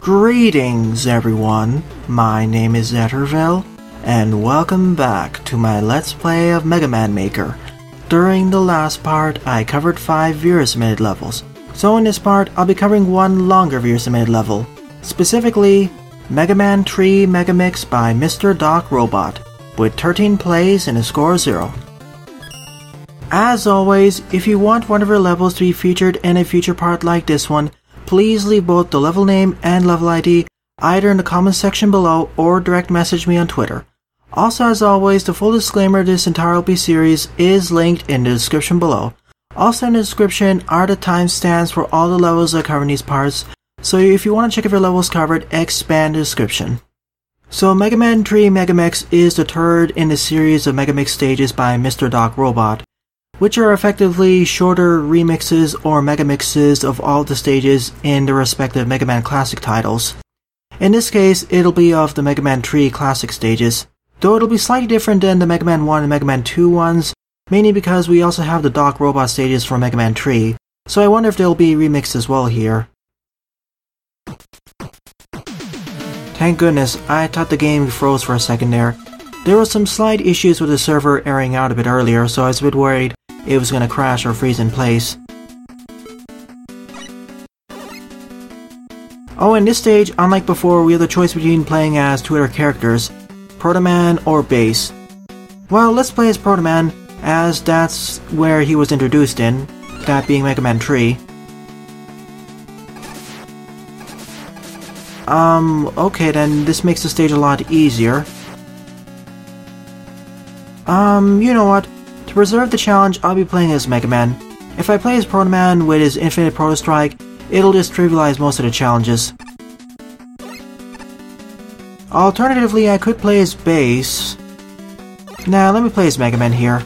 Greetings everyone, my name is Zetterville, and welcome back to my Let's Play of Mega Man Maker. During the last part, I covered 5 viewer submitted levels, so in this part, I'll be covering one longer viewer submitted level, specifically Mega Man 3 Megamix by MrDocRobot, with 13 plays and a score of 0. As always, if you want one of your levels to be featured in a future part like this one, please leave both the level name and level ID either in the comments section below or direct message me on Twitter. Also, as always, the full disclaimer this entire LP series is linked in the description below. Also in the description are the timestamps for all the levels I cover in these parts, so if you want to check if your level is covered, expand the description. So Mega Man 3 Megamix is the third in the series of Megamix stages by MrDocRobot, which are effectively shorter remixes or megamixes of all the stages in the respective Mega Man Classic titles. In this case, it'll be of the Mega Man 3 Classic stages, though it'll be slightly different than the Mega Man 1 and Mega Man 2 ones, mainly because we also have the DocRobot stages from Mega Man 3, so I wonder if they'll be remixed as well here. Thank goodness, I thought the game froze for a second there. There were some slight issues with the server airing out a bit earlier, so I was a bit worried it was gonna crash or freeze in place. Oh, in this stage, unlike before, we have the choice between playing as two other characters, Proto Man or Bass. Well, let's play as Proto Man, as that's where he was introduced in, that being Mega Man 3. Okay then, this makes the stage a lot easier. You know what? To preserve the challenge, I'll be playing as Mega Man. If I play as Proto Man with his Infinite Proto Strike, it'll just trivialize most of the challenges. Alternatively, I could play as Bass. Nah, let me play as Mega Man here.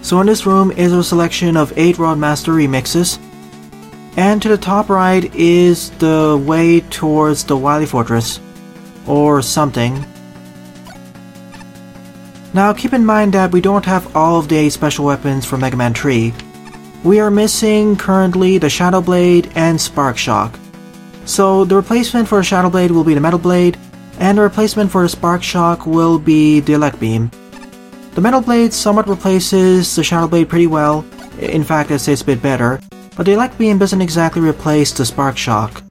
So in this room is a selection of 8 Roadmaster remixes. And to the top right is the way towards the Wily Fortress. Or something. Now keep in mind that we don't have all of the 8 special weapons for Mega Man 3. We are missing currently the Shadow Blade and Spark Shock. So the replacement for the Shadow Blade will be the Metal Blade, and the replacement for the Spark Shock will be the Elect Beam. The Metal Blade somewhat replaces the Shadow Blade pretty well, in fact I'd say it's a bit better, but the Elect Beam doesn't exactly replace the Spark Shock.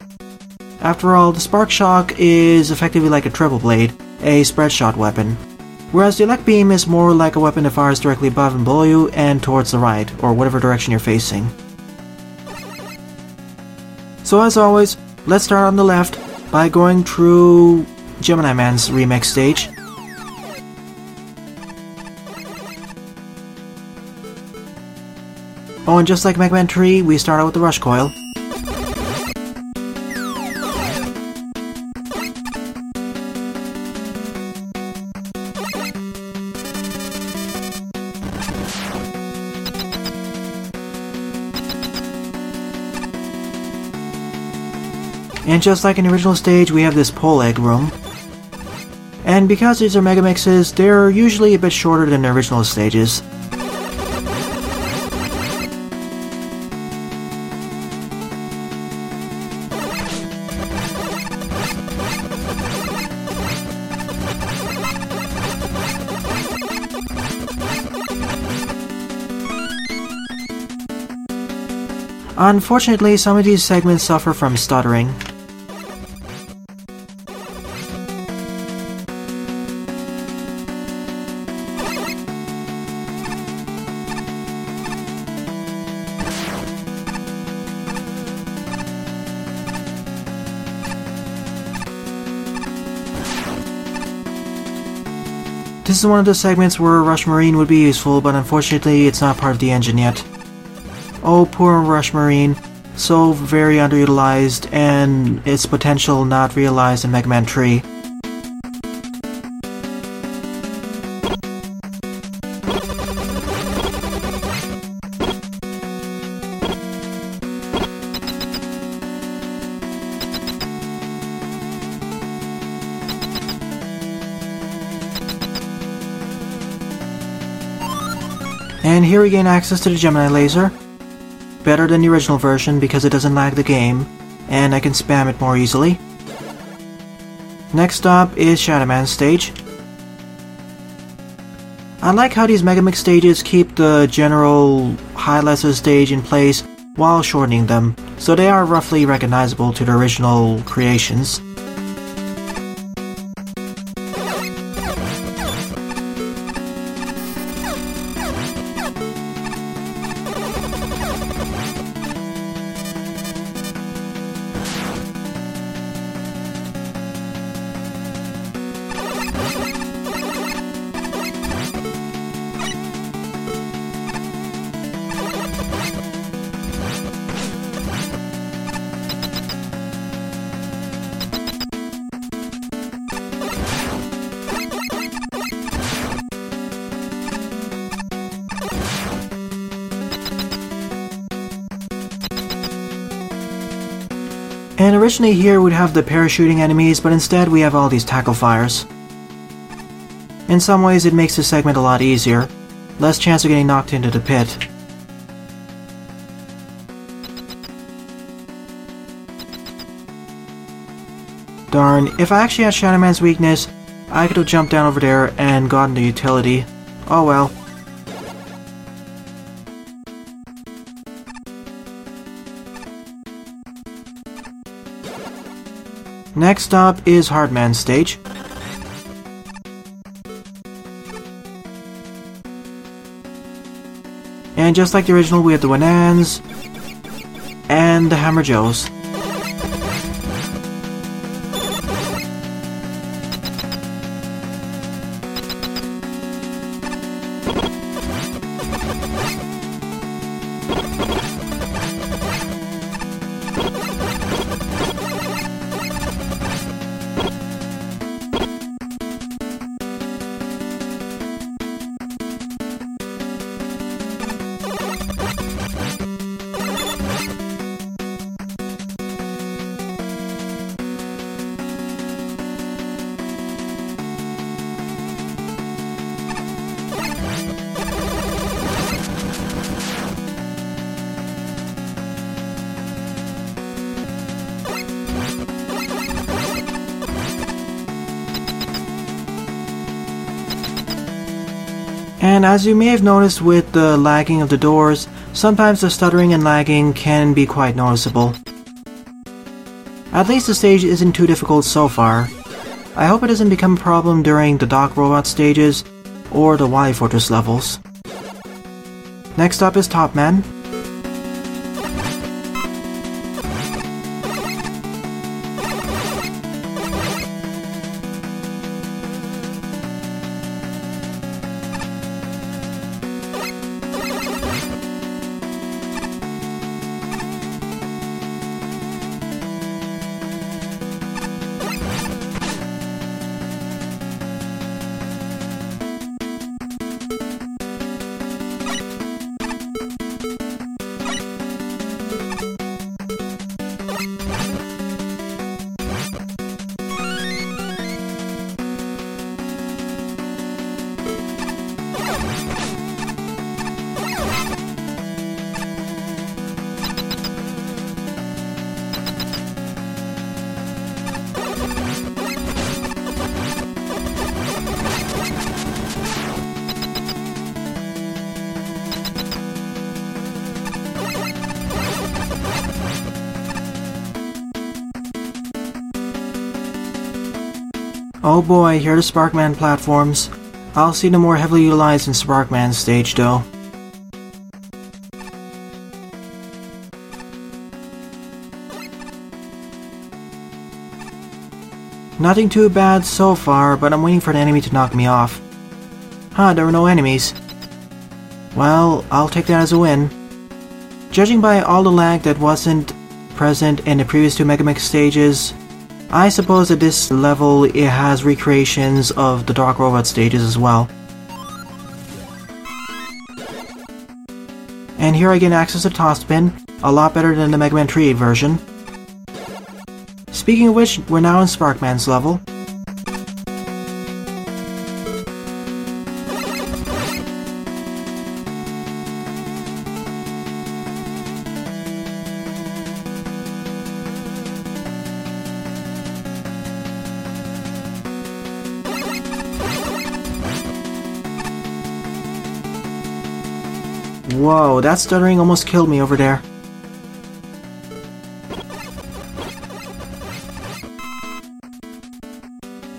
After all, the Spark Shock is effectively like a Triple Blade, a spread shot weapon. Whereas the Elect Beam is more like a weapon that fires directly above and below you and towards the right, or whatever direction you're facing. So as always, let's start on the left by going through Gemini Man's remix stage. Oh, and just like Mega Man 3, we start out with the Rush Coil. And just like in the original stage, we have this pole egg room. And because these are Megamixes, they're usually a bit shorter than the original stages. Unfortunately, some of these segments suffer from stuttering. This is one of the segments where Rush Marine would be useful, but unfortunately it's not part of the engine yet. Oh, poor Rush Marine, so very underutilized and its potential not realized in Mega Man 3. And here we gain access to the Gemini laser. Better than the original version because it doesn't lag the game. and I can spam it more easily. Next up is Shadow Man stage. I like how these Megamix stages keep the general highlights of the stage in place while shortening them, so they are roughly recognizable to the original creations. And originally here we'd have the parachuting enemies, but instead we have all these tackle fires. In some ways it makes the segment a lot easier, less chance of getting knocked into the pit. Darn, if I actually had Shadow Man's weakness, I could have jumped down over there and gotten the utility. Oh well. Next up is Hardman's stage. And just like the original, we have the Wanans and the Hammer Joes. And as you may have noticed with the lagging of the doors, sometimes the stuttering and lagging can be quite noticeable. At least the stage isn't too difficult so far. I hope it doesn't become a problem during the WreckingPrograms stages or the Wily Fortress levels. Next up is Top Man. Oh boy, here are the Sparkman platforms. I'll see them more heavily utilized in Sparkman's stage though. Nothing too bad so far, but I'm waiting for an enemy to knock me off. Huh, there were no enemies. Well, I'll take that as a win. Judging by all the lag that wasn't present in the previous two Megamix stages, I suppose at this level it has recreations of the WreckingPrograms stages as well. And here I get access to Toss Spin, a lot better than the Mega Man 3 version. Speaking of which, we're now in Sparkman's level. Whoa, that stuttering almost killed me over there.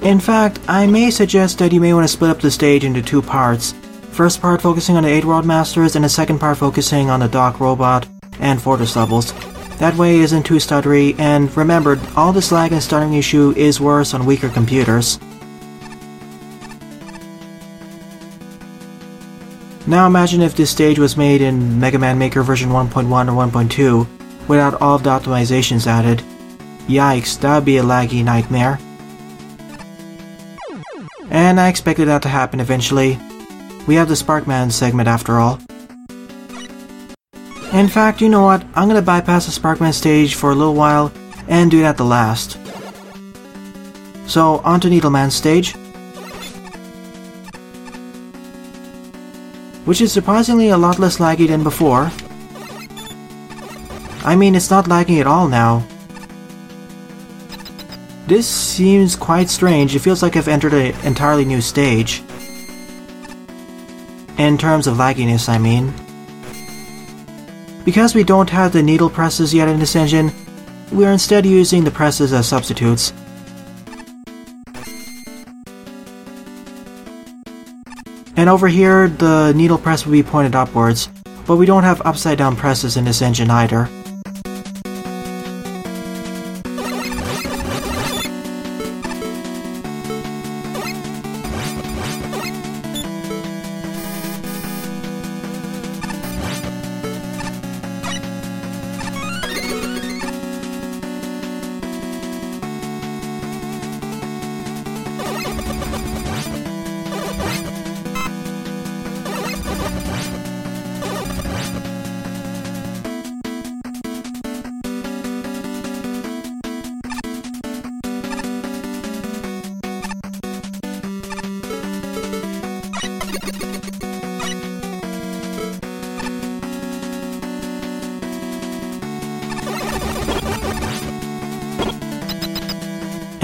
In fact, I may suggest that you may want to split up the stage into 2 parts. First part focusing on the 8 World Masters, and the second part focusing on the WreckingPrograms and Fortress levels. That way it isn't too stuttery, and remember, all this lag and stuttering issue is worse on weaker computers. Now imagine if this stage was made in Mega Man Maker version 1.1 or 1.2, without all of the optimizations added. Yikes, that would be a laggy nightmare. And I expected that to happen eventually. We have the Sparkman segment after all. In fact, you know what? I'm gonna bypass the Sparkman stage for a little while and do it at the last. So, on to Needleman's stage. Which is surprisingly a lot less laggy than before. I mean, it's not lagging at all now. This seems quite strange. It feels like I've entered an entirely new stage. In terms of lagginess, I mean. Because we don't have the needle presses yet in this engine, we are instead using the presses as substitutes. And over here, the needle press will be pointed upwards, but we don't have upside down presses in this engine either.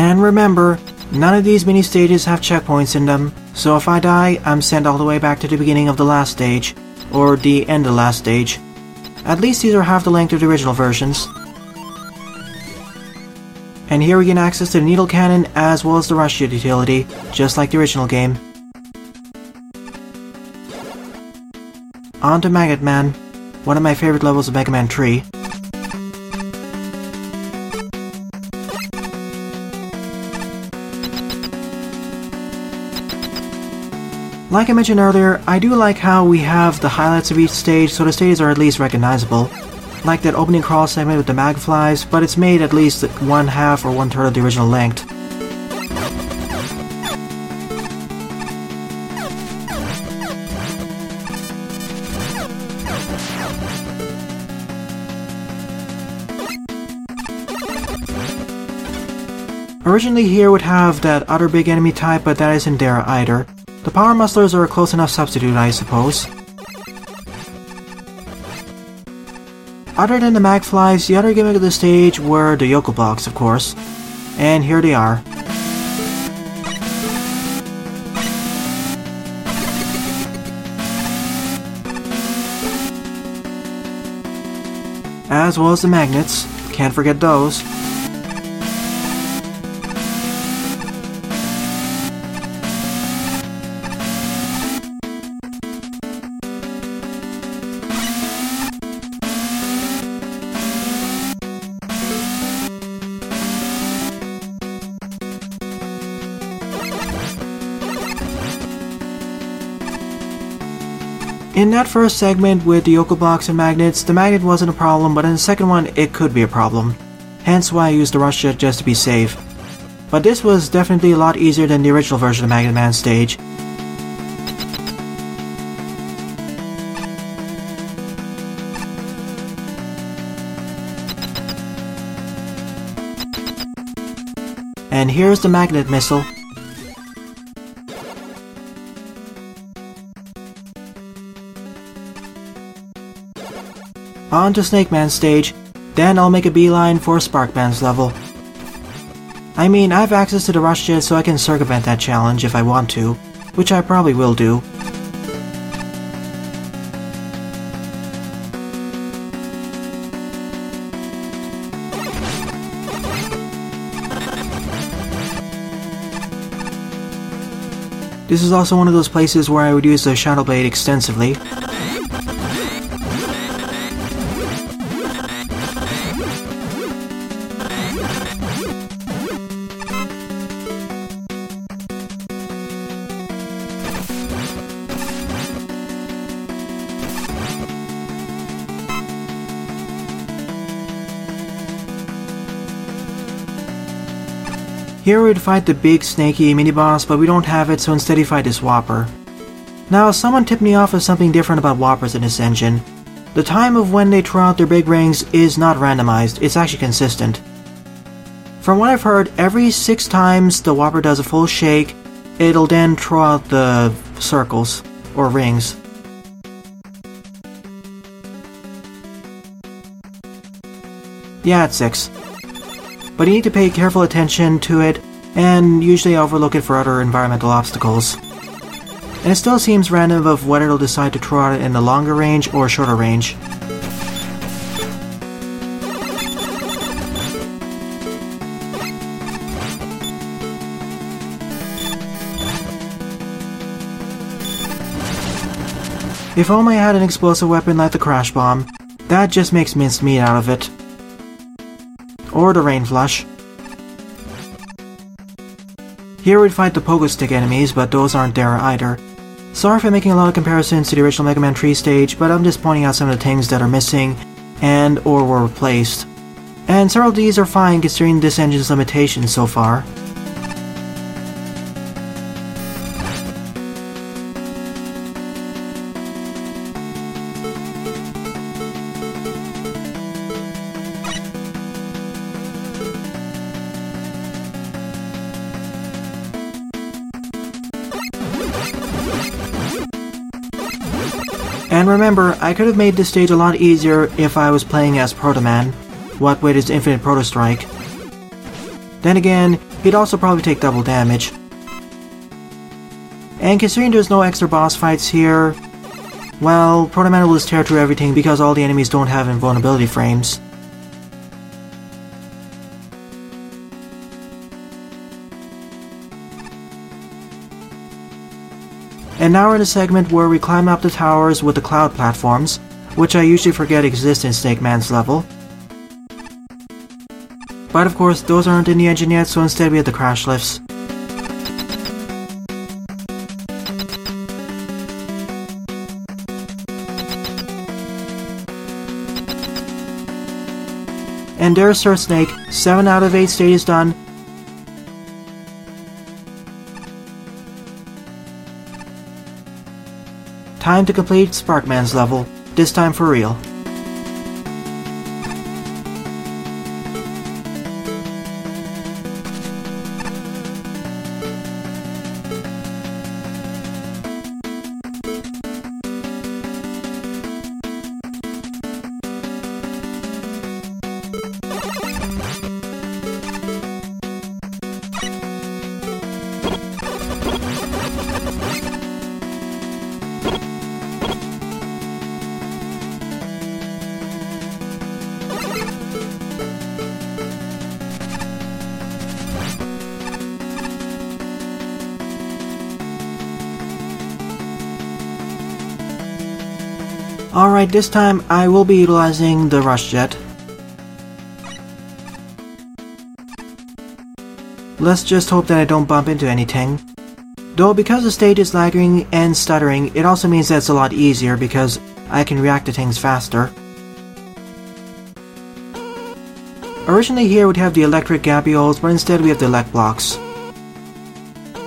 And remember, none of these mini stages have checkpoints in them, so if I die, I'm sent all the way back to the beginning of the last stage, or the end of the last stage. At least these are half the length of the original versions. And here we gain access to the needle cannon as well as the rush utility, just like the original game. On to Magnet Man, one of my favorite levels of Mega Man 3. Like I mentioned earlier, I do like how we have the highlights of each stage so the stages are at least recognizable. Like that opening crawl segment with the magflies, but it's made at least 1/2 or 1/3 of the original length. Originally here would have that other big enemy type, but that isn't there either. The power musclers are a close enough substitute, I suppose. Other than the magflies, the other gimmick of the stage were the yokel blocks, of course. And here they are. As well as the magnets, can't forget those. In that first segment with the yokel blocks and magnets, the magnet wasn't a problem, but in the second one it could be a problem. Hence why I used the rush jet just to be safe. But this was definitely a lot easier than the original version of Magnet Man stage. And here's the magnet missile. On to Snake Man's stage, then I'll make a beeline for Sparkman's level. I mean, I have access to the rush jet so I can circumvent that challenge if I want to, which I probably will do. This is also one of those places where I would use the Shadow Blade extensively. Here we'd fight the big snaky mini-boss, but we don't have it, so instead we fight this Whopper. Now, someone tipped me off of something different about Whoppers in this engine. The time of when they throw out their big rings is not randomized, it's actually consistent. From what I've heard, every 6 times the Whopper does a full shake, it'll then throw out the circles, or rings. Yeah, it's 6. But you need to pay careful attention to it, and usually overlook it for other environmental obstacles. And it still seems random of whether it'll decide to throw out in the longer range or shorter range. If only I had an explosive weapon like the Crash Bomb, that just makes minced meat out of it. Or the Rain Flush. Here we'd fight the Pogo Stick enemies, but those aren't there either. Sorry for making a lot of comparisons to the original Mega Man 3 stage, but I'm just pointing out some of the things that are missing and or were replaced. And several of these are fine considering this engine's limitations so far. And remember, I could have made this stage a lot easier if I was playing as Proto Man, what with his infinite Proto Strike. Then again, he'd also probably take double damage. And considering there's no extra boss fights here, well, Proto Man will just tear through everything because all the enemies don't have invulnerability frames. And now we're in a segment where we climb up the towers with the cloud platforms, which I usually forget exist in Snake Man's level. But of course, those aren't in the engine yet, so instead we have the crash lifts. And there's Sir Snake, 7 out of 8 stages done. Time to complete Sparkman's level, this time for real. Alright, this time I will be utilizing the Rush Jet. Let's just hope that I don't bump into anything. Though because the stage is lagging and stuttering, it also means that it's a lot easier because I can react to things faster. Originally here we'd have the electric Gabioles, but instead we have the elect blocks.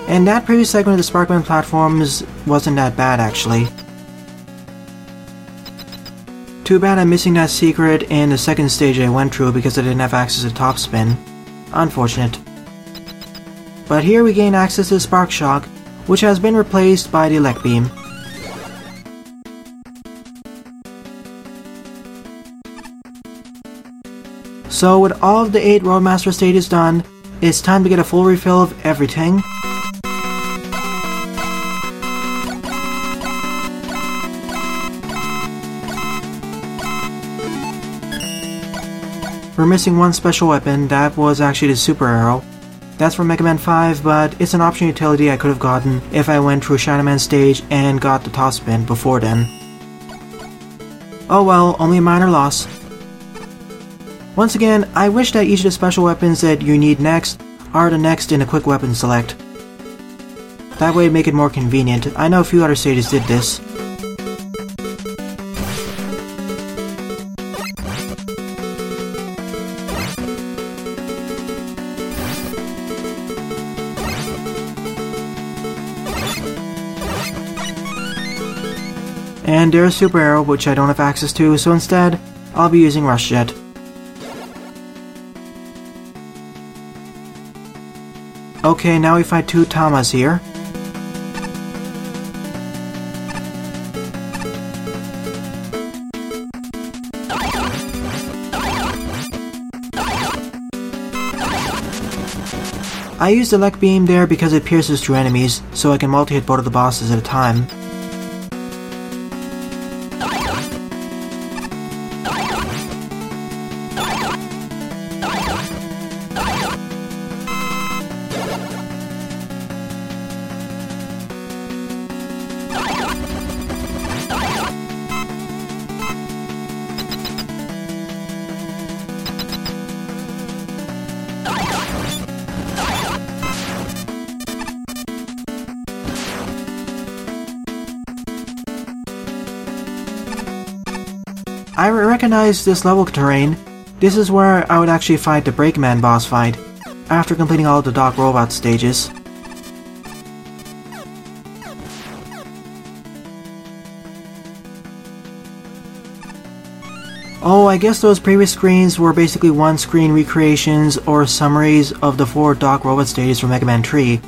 And that previous segment of the Sparkman platforms wasn't that bad actually. Too bad I'm missing that secret in the second stage I went through because I didn't have access to Top Spin. Unfortunate. But here we gain access to Spark Shock, which has been replaced by the Elect Beam. So with all of the 8 Roadmaster stages done, it's time to get a full refill of everything. We're missing one special weapon, that was actually the Super Arrow. That's for Mega Man 5, but it's an optional utility I could have gotten if I went through Shadow Man stage and got the top spin before then. Oh well, only a minor loss. Once again, I wish that each of the special weapons that you need next are the next in a quick weapon select. That way it'd make it more convenient. I know a few other stages did this. And there's Super Arrow, which I don't have access to, so instead, I'll be using Rush Jet. Okay, now we fight two Tamas here. I used the Elect Beam there because it pierces through enemies, so I can multi-hit both of the bosses at a time. I recognize this level terrain. This is where I would actually fight the Breakman boss fight, after completing all of the WreckingPrograms stages. Oh, I guess those previous screens were basically one-screen recreations or summaries of the 4 WreckingPrograms stages for Mega Man 3,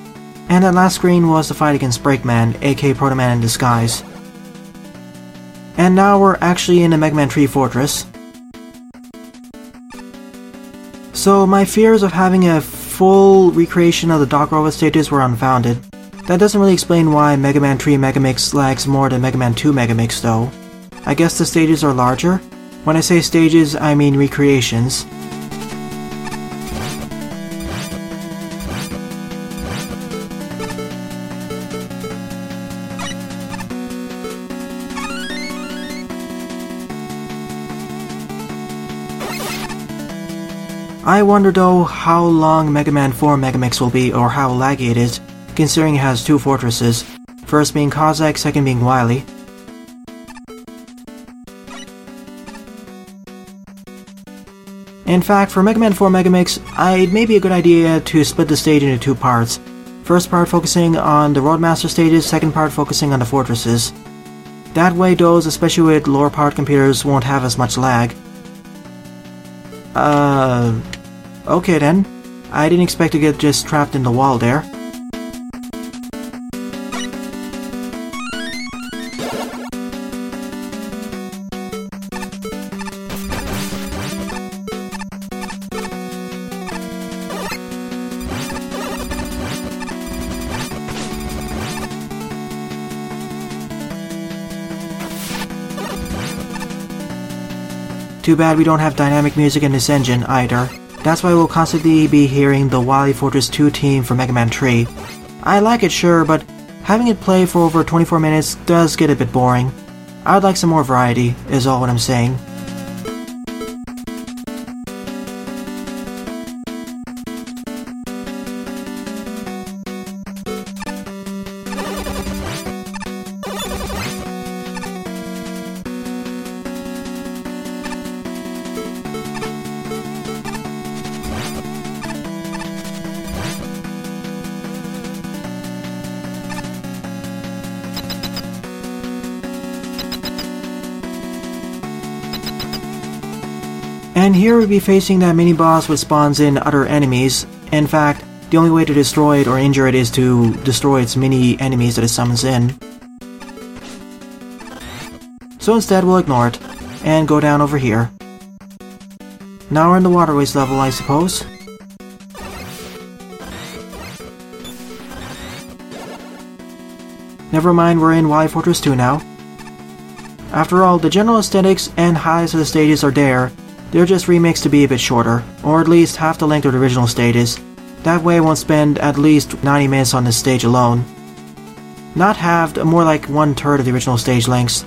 and that last screen was the fight against Breakman, aka Proto Man in disguise. And now we're actually in the Mega Man 3 Fortress. So my fears of having a full recreation of the WreckingPrograms stages were unfounded. That doesn't really explain why Mega Man 3 Megamix lags more than Mega Man 2 Megamix though. I guess the stages are larger? When I say stages, I mean recreations. I wonder though how long Mega Man 4 Megamix will be, or how laggy it is, considering it has 2 fortresses, first being Kozak, second being Wily. In fact, for Mega Man 4 Megamix, it may be a good idea to split the stage into 2 parts. First part focusing on the Roadmaster stages, second part focusing on the fortresses. That way those, especially with lower powered computers, won't have as much lag. Okay then. I didn't expect to get just trapped in the wall there. Too bad we don't have dynamic music in this engine either. That's why we'll constantly be hearing the Wily Fortress 2 theme for Mega Man 3. I like it, sure, but having it play for over 24 minutes does get a bit boring. I would like some more variety, is all what I'm saying. And here we'll be facing that mini-boss which spawns in other enemies. In fact, the only way to destroy it or injure it is to destroy its mini-enemies that it summons in. So instead we'll ignore it, and go down over here. Now we're in the waterways level, I suppose. Never mind, we're in Wily Fortress 2 now. After all, the general aesthetics and highs of the stages are there. They're just remixed to be a bit shorter, or at least half the length of the original stages. That way I won't spend at least 90 minutes on this stage alone. Not halved, more like 1/3 of the original stage lengths.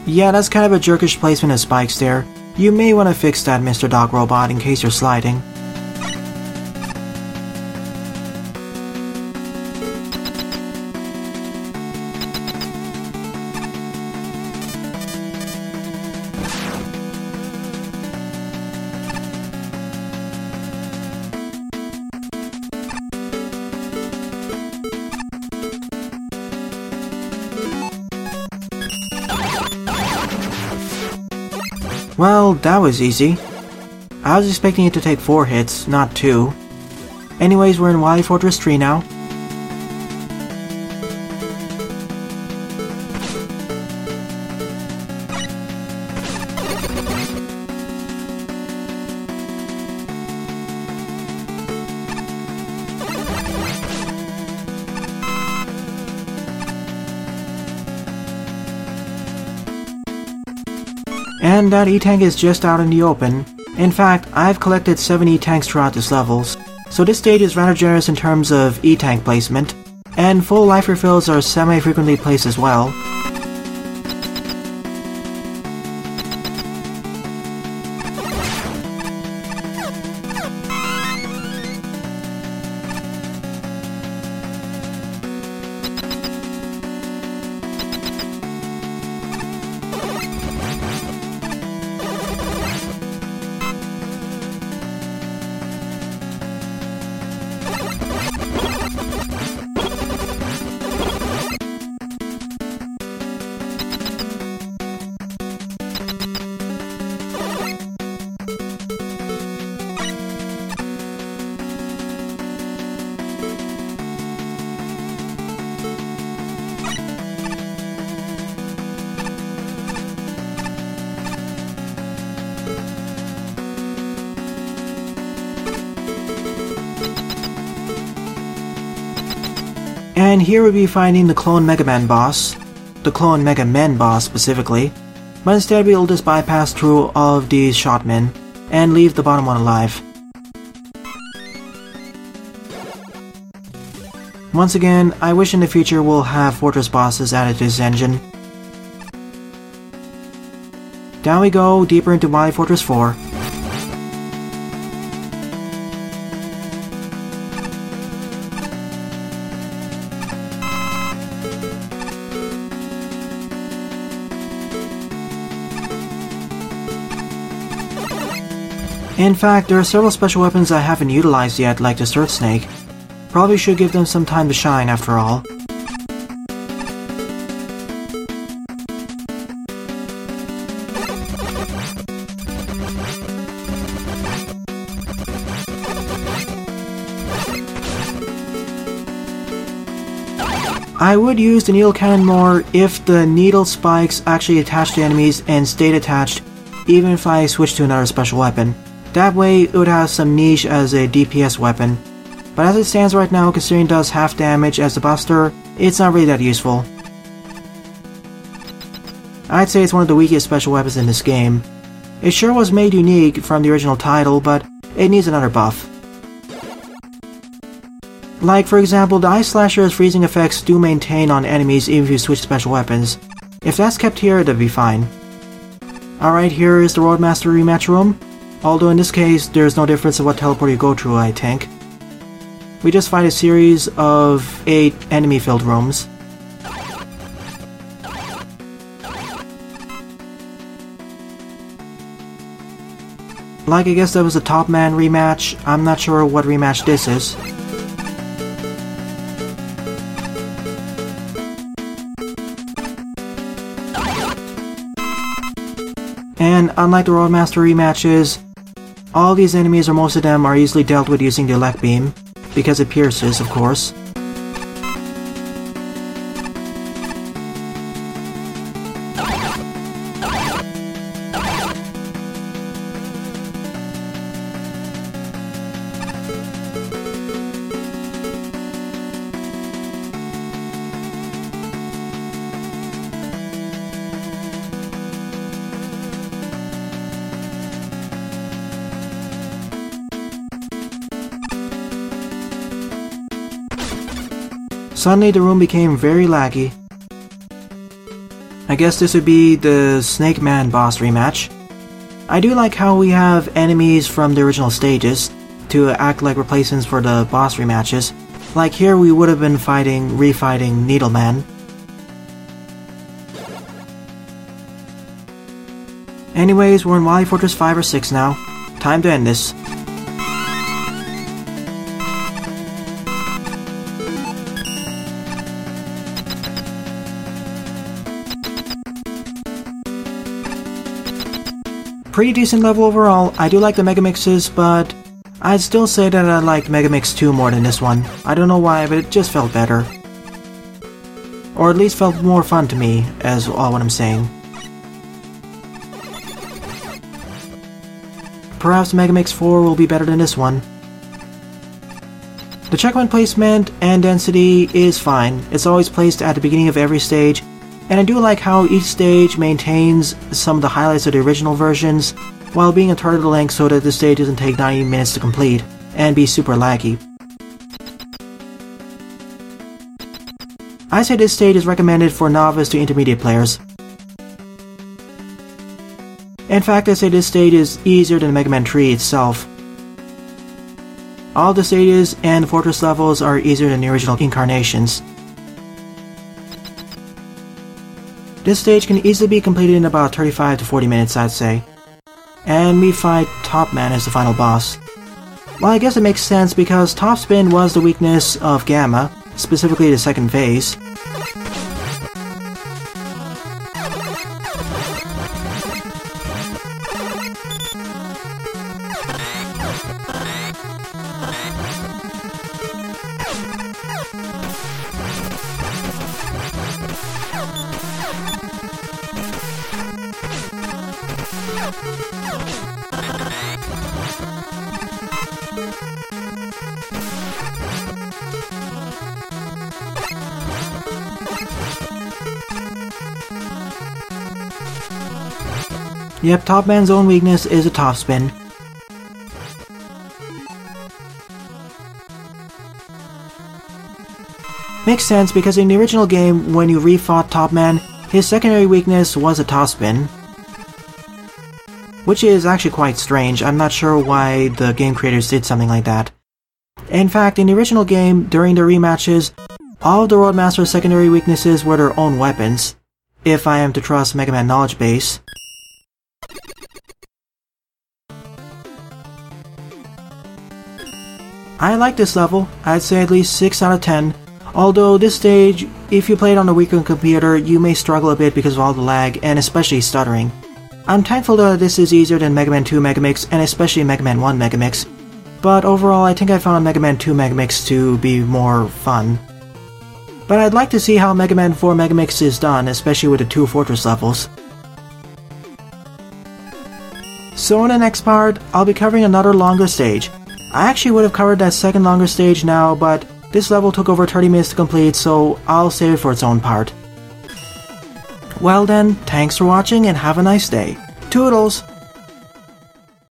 Yeah, that's kind of a jerkish placement of spikes there. You may want to fix that, MrDocRobot, in case you're sliding. Well, that was easy. I was expecting it to take 4 hits, not 2. Anyways, we're in Wily Fortress 3 now. And that E-Tank is just out in the open. In fact, I've collected 7 E-Tanks throughout this levels, so this stage is rather generous in terms of E-Tank placement, and full life refills are semi-frequently placed as well. And here we'll be finding the clone Mega Man boss, the clone Mega Man boss specifically, but instead we'll just bypass through all of these shotmen and leave the bottom one alive. Once again, I wish in the future we'll have Fortress bosses added to this engine. Down we go, deeper into Wily Fortress 4. In fact, there are several special weapons I haven't utilized yet, like the Surf Snake. Probably should give them some time to shine after all. I would use the needle cannon more if the needle spikes actually attach to enemies and stayed attached, even if I switch to another special weapon. That way, it would have some niche as a DPS weapon. But as it stands right now, considering it does half damage as a buster, it's not really that useful. I'd say it's one of the weakest special weapons in this game. It sure was made unique from the original title, but it needs another buff. Like, for example, the Ice Slasher's freezing effects do maintain on enemies even if you switch special weapons. If that's kept here, that'd be fine. Alright, here is the Roadmaster rematch room. Although in this case, there's no difference in what teleport you go through, I think. We just find a series of 8 enemy-filled rooms. Like, I guess that was a Top Man rematch. I'm not sure what rematch this is. And unlike the Roadmaster rematches, all these enemies, or most of them, are easily dealt with using the Elect Beam, because it pierces, of course. Suddenly the room became very laggy. I guess this would be the Snake Man boss rematch. I do like how we have enemies from the original stages to act like replacements for the boss rematches. Like here we would have been refighting Needleman. Anyways, we're in Wily Fortress 5 or 6 now. Time to end this. Pretty decent level overall. I do like the Megamixes, but I'd still say that I liked Megamix 2 more than this one. I don't know why, but it just felt better. Or at least felt more fun to me, is all what I'm saying. Perhaps Megamix 4 will be better than this one. The checkpoint placement and density is fine. It's always placed at the beginning of every stage, and I do like how each stage maintains some of the highlights of the original versions while being a targeted length so that the stage doesn't take 90 minutes to complete and be super laggy. I say this stage is recommended for novice to intermediate players. In fact, I say this stage is easier than Mega Man 3 itself. All the stages and fortress levels are easier than the original incarnations. This stage can easily be completed in about 35 to 40 minutes, I'd say. And we fight Top Man as the final boss. Well, I guess it makes sense because Top Spin was the weakness of Gamma, specifically the second phase. Yep, Top Man's own weakness is a top spin. Makes sense because in the original game, when you refought Top Man, his secondary weakness was a top spin. Which is actually quite strange. I'm not sure why the game creators did something like that. In fact, in the original game, during the rematches, all of the Roadmaster's secondary weaknesses were their own weapons, if I am to trust Mega Man Knowledge Base. I like this level. I'd say at least 6 out of 10. Although this stage, if you play it on a weaker computer, you may struggle a bit because of all the lag, and especially stuttering. I'm thankful that this is easier than Mega Man 2 Megamix, and especially Mega Man 1 Megamix. But overall, I think I found Mega Man 2 Megamix to be more fun. But I'd like to see how Mega Man 4 Megamix is done, especially with the 2 fortress levels. So in the next part, I'll be covering another longer stage. I actually would have covered that second longer stage now, but this level took over 30 minutes to complete, so I'll save it for its own part. Well then, thanks for watching and have a nice day. Toodles!